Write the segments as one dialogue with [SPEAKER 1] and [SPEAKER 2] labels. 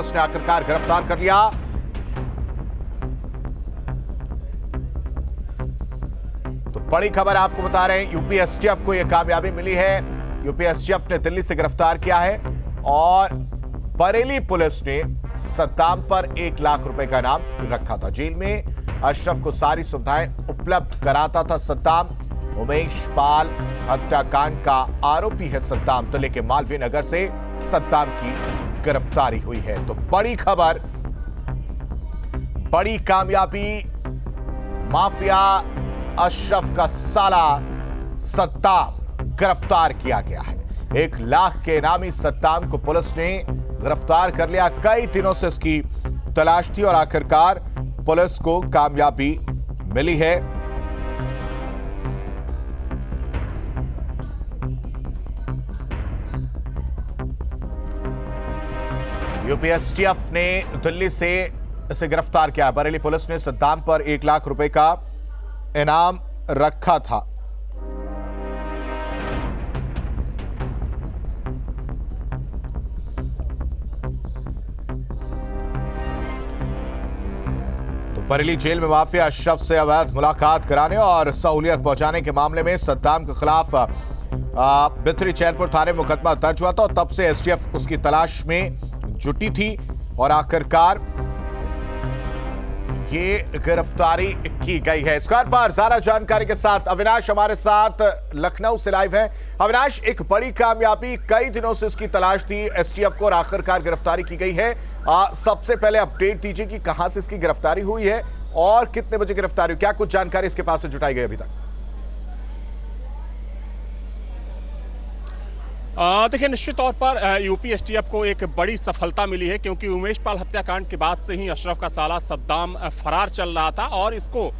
[SPEAKER 1] Police ने आखिरकार गिरफ्तार कर लिया। तो बड़ी खबर आपको बता रहे हैं, यूपी एसटीएफ को यह कामयाबी मिली है। यूपी एसटीएफ ने दिल्ली से गिरफ्तार किया है और बरेली पुलिस ने सद्दाम पर 1 लाख रुपए का इनाम रखा था। जेल में अशरफ को सारी सुविधाएं उपलब्ध कराता था सद्दाम। उमेश पाल हत्याकांड का आरोपी है सद्दाम। दिल्ली के मालवीय नगर से सद्दाम की गिरफ्तारी हुई है। तो बड़ी खबर, बड़ी कामयाबी, माफिया अशरफ का साला सद्दाम गिरफ्तार किया गया है। 1 लाख के इनामी सद्दाम को पुलिस ने गिरफ्तार कर लिया। कई दिनों से इसकी तलाश थी और आखिरकार पुलिस को कामयाबी मिली है। यूपी एसटीएफ ने दिल्ली से इसे गिरफ्तार किया। बरेली पुलिस ने सद्दाम पर 1 लाख रुपए का इनाम रखा था। बरेली जेल में माफिया अशरफ से अवैध मुलाकात कराने और सहूलियत पहुंचाने के मामले में सद्दाम के खिलाफ बिथरी चैनपुर थाने में मुकदमा दर्ज हुआ था और तब से एसटीएफ उसकी तलाश में जुटी थी और आखिरकार ये गिरफ्तारी की गई है। इस पर ज्यादा जानकारी के साथ अविनाश हमारे साथ लखनऊ से लाइव है। अविनाश, एक बड़ी कामयाबी, कई दिनों से इसकी तलाश थी एसटीएफ को और आखिरकार गिरफ्तारी की गई है। सबसे पहले अपडेट दीजिए कि कहां से इसकी गिरफ्तारी हुई है और कितने बजे गिरफ्तारी हुई, क्या कुछ जानकारी इसके पास से जुटाई गई अभी तक?
[SPEAKER 2] देखिए, निश्चित तौर पर यूपी एसटीएफ को एक बड़ी सफलता मिली है क्योंकि उमेश पाल हत्याकांड के बाद से ही अशरफ का साला सद्दाम फरार चल रहा था और इसको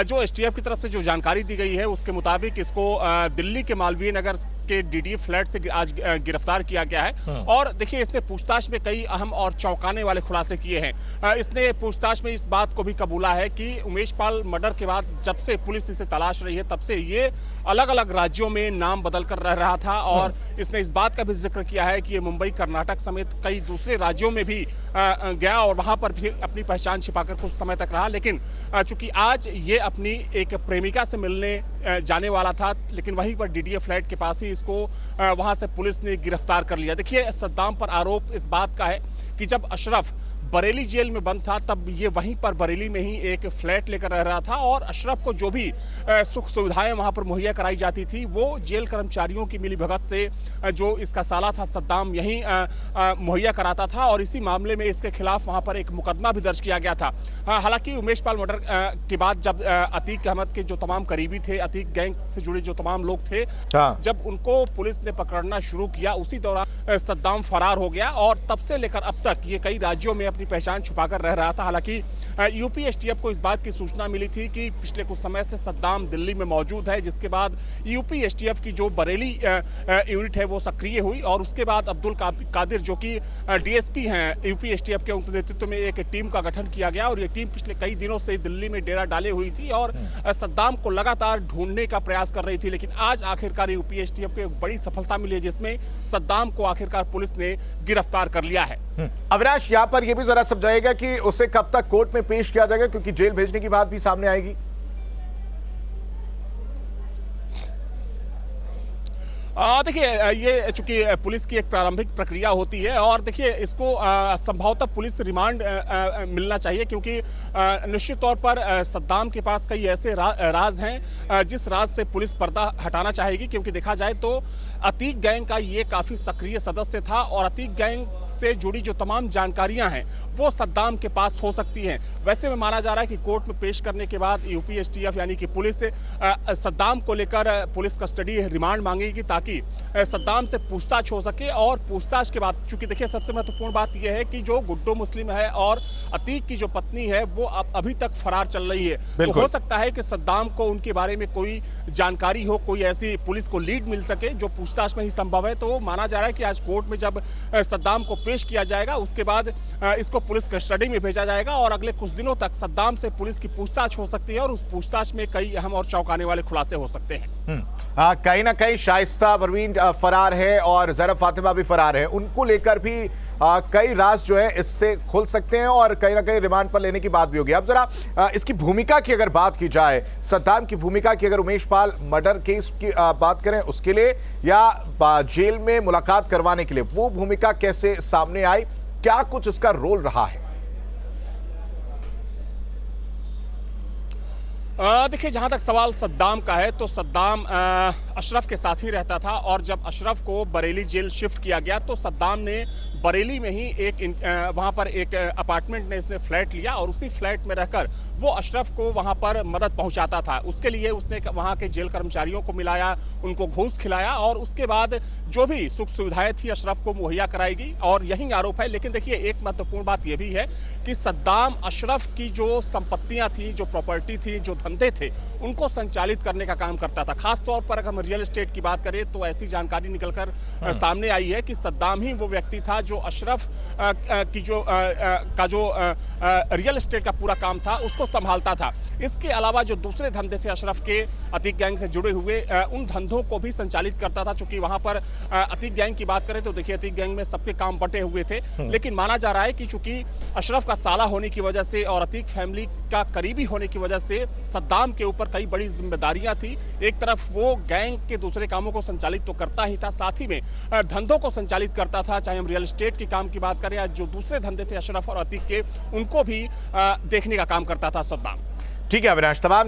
[SPEAKER 2] जो एसटीएफ की तरफ से जो जानकारी दी गई है उसके मुताबिक इसको दिल्ली के मालवीय नगर के डीडी फ्लैट से आज गिरफ्तार किया गया है। और देखिए, इसने पूछताछ में कई अहम और चौंकाने वाले खुलासे किए हैं। इसने पूछताछ में इस बात को भी कबूला है कि उमेश पाल मर्डर के बाद जब से पुलिस इसे तलाश रही है तब से ये अलग अलग राज्यों में नाम बदल कर रह रहा था और इसने इस बात का भी जिक्र किया है कि ये मुंबई, कर्नाटक समेत कई दूसरे राज्यों में भी गया और वहां पर भी अपनी पहचान छिपाकर कुछ समय तक रहा। लेकिन चूंकि आज ये अपनी एक प्रेमिका से मिलने जाने वाला था, लेकिन वहीं पर डीडीए फ्लैट के पास ही इसको वहां से पुलिस ने गिरफ्तार कर लिया। देखिए, सद्दाम पर आरोप इस बात का है कि जब अशरफ बरेली जेल में बंद था तब ये वहीं पर बरेली में ही एक फ्लैट लेकर रह रहा था और अशरफ को जो भी सुख सुविधाएं वहां पर मुहैया कराई जाती थी वो जेल कर्मचारियों की मिलीभगत से जो इसका साला था सद्दाम यहीं मुहैया कराता था और इसी मामले में इसके खिलाफ वहां पर एक मुकदमा भी दर्ज किया गया था। हालांकि उमेश पाल मर्डर के बाद जब अतीक अहमद के जो तमाम करीबी थे, अतीक गैंग से जुड़े जो तमाम लोग थे, जब उनको पुलिस ने पकड़ना शुरू किया उसी दौरान सद्दाम फरार हो गया और तब से लेकर अब तक ये कई राज्यों में अपनी पहचान छुपाकर रह रहा था। हालांकि यूपी एसटीएफ को इस बात की सूचना मिली थी कि पिछले कुछ समय से सद्दाम दिल्ली में मौजूद है, जिसके बाद यूपी एसटीएफ की जो बरेली यूनिट है वो सक्रिय हुई और उसके बाद अब्दुल कादिर जो कि डीएसपी हैं यूपी एसटीएफ के, उनके नेतृत्व में एक टीम का गठन किया गया और ये टीम पिछले कई दिनों से दिल्ली में डेरा डाले हुई थी और सद्दाम को लगातार ढूंढने का प्रयास कर रही थी। लेकिन आज आखिरकार यूपी एसटीएफ को एक बड़ी सफलता मिली है जिसमें सद्दाम को आखिरकार पुलिस ने गिरफ्तार कर लिया है।
[SPEAKER 1] अविनाश, यहां पर यह भी जरा समझाएगा कि उसे कब तक कोर्ट में पेश किया जाएगा, क्योंकि जेल भेजने की बात भी सामने आएगी।
[SPEAKER 2] देखिए, ये चूंकि पुलिस की एक प्रारंभिक प्रक्रिया होती है और देखिए इसको संभवतः पुलिस रिमांड मिलना चाहिए क्योंकि निश्चित तौर पर सद्दाम के पास कई ऐसे राज हैं जिस राज से पुलिस पर्दा हटाना चाहेगी, क्योंकि देखा जाए तो अतीक गैंग का ये काफ़ी सक्रिय सदस्य था और अतीक गैंग से जुड़ी जो तमाम जानकारियां हैं वो सद्दाम के पास हो सकती हैं। वैसे में माना जा रहा है कि कोर्ट में पेश करने के बाद यूपी एसटीएफ यानी कि पुलिस सद्दाम को लेकर पुलिस कस्टडी रिमांड मांगेगी ताकि सद्दाम से पूछताछ हो सके और पूछताछ के बाद, चूंकि देखिए सबसे महत्वपूर्ण बात यह है कि जो गुड्डो मुस्लिम है और अतीक की जो पत्नी है वो अभी तक फरार चल रही है। तो हो सकता है कि सद्दाम को उनके बारे में कोई जानकारी हो, कोई ऐसी पुलिस को लीड मिल सके जो पूछताछ में ही संभव है। तो माना जा रहा है कि आज कोर्ट में जब सद्दाम को पेश किया जाएगा उसके बाद इसको पुलिस कस्टडी में भेजा जाएगा और अगले कुछ दिनों तक सद्दाम से पुलिस की पूछताछ हो सकती है और उस पूछताछ में कई अहम और चौंकाने वाले खुलासे हो सकते हैं।
[SPEAKER 1] कहीं ना कहीं शाइस्ता परवीन फरार है और ज़ैनब फातिमा भी फरार है, उनको लेकर भी कई राज जो है इससे खुल सकते हैं और कहीं ना कहीं रिमांड पर लेने की बात भी होगी। अब जरा इसकी भूमिका की अगर बात की जाए, सद्दाम की भूमिका की, अगर उमेश पाल मर्डर केस की बात करें उसके लिए या जेल में मुलाकात करवाने के लिए, वो भूमिका कैसे सामने आई, क्या कुछ उसका रोल रहा है?
[SPEAKER 2] देखिए, जहां तक सवाल सद्दाम का है तो सद्दाम अशरफ के साथ ही रहता था और जब अशरफ को बरेली जेल शिफ्ट किया गया तो सद्दाम ने बरेली में ही वहां पर एक अपार्टमेंट में इसने फ्लैट लिया और उसी फ्लैट में रहकर वो अशरफ को वहां पर मदद पहुंचाता था। उसके लिए उसने वहां के जेल कर्मचारियों को मिलाया, उनको घूस खिलाया और उसके बाद जो भी सुख सुविधाएं थी अशरफ को मुहैया कराएगी और यही आरोप है। लेकिन देखिए, एक महत्वपूर्ण बात यह भी है कि सद्दाम अशरफ की जो संपत्तियां थी, जो प्रॉपर्टी थी, जो धंधे थे, उनको संचालित करने का काम करता था। खासतौर पर अगर हम रियल एस्टेट की बात करें तो ऐसी जानकारी निकलकर सामने आई है कि सद्दाम ही वो व्यक्ति था जो अशरफ की जो रियल एस्टेट का पूरा काम था उसको संभालता था। इसके अलावा जो दूसरे धंधे थे अशरफ के अतीक गैंग से जुड़े हुए, उन धंधों को भी संचालित करता था। चूंकि वहां पर अतीक गैंग की बात करें तो देखिए, अतीक गैंग में सबके काम बंटे हुए थे, लेकिन माना जा रहा है कि चूंकि अशरफ का साला होने की वजह से और अतीक फैमिली का करीबी होने की वजह से सद्दाम के ऊपर कई बड़ी जिम्मेदारियां थी। एक तरफ वो गैंग के दूसरे कामों को संचालित तो करता ही था, साथ ही में धंधों को संचालित करता था। चाहे हम रियल एस्टेट के काम की बात करें या जो दूसरे धंधे थे अशरफ और अतीक के, उनको भी देखने का काम करता था सद्दाम।
[SPEAKER 1] ठीक है अविनाश, तमाम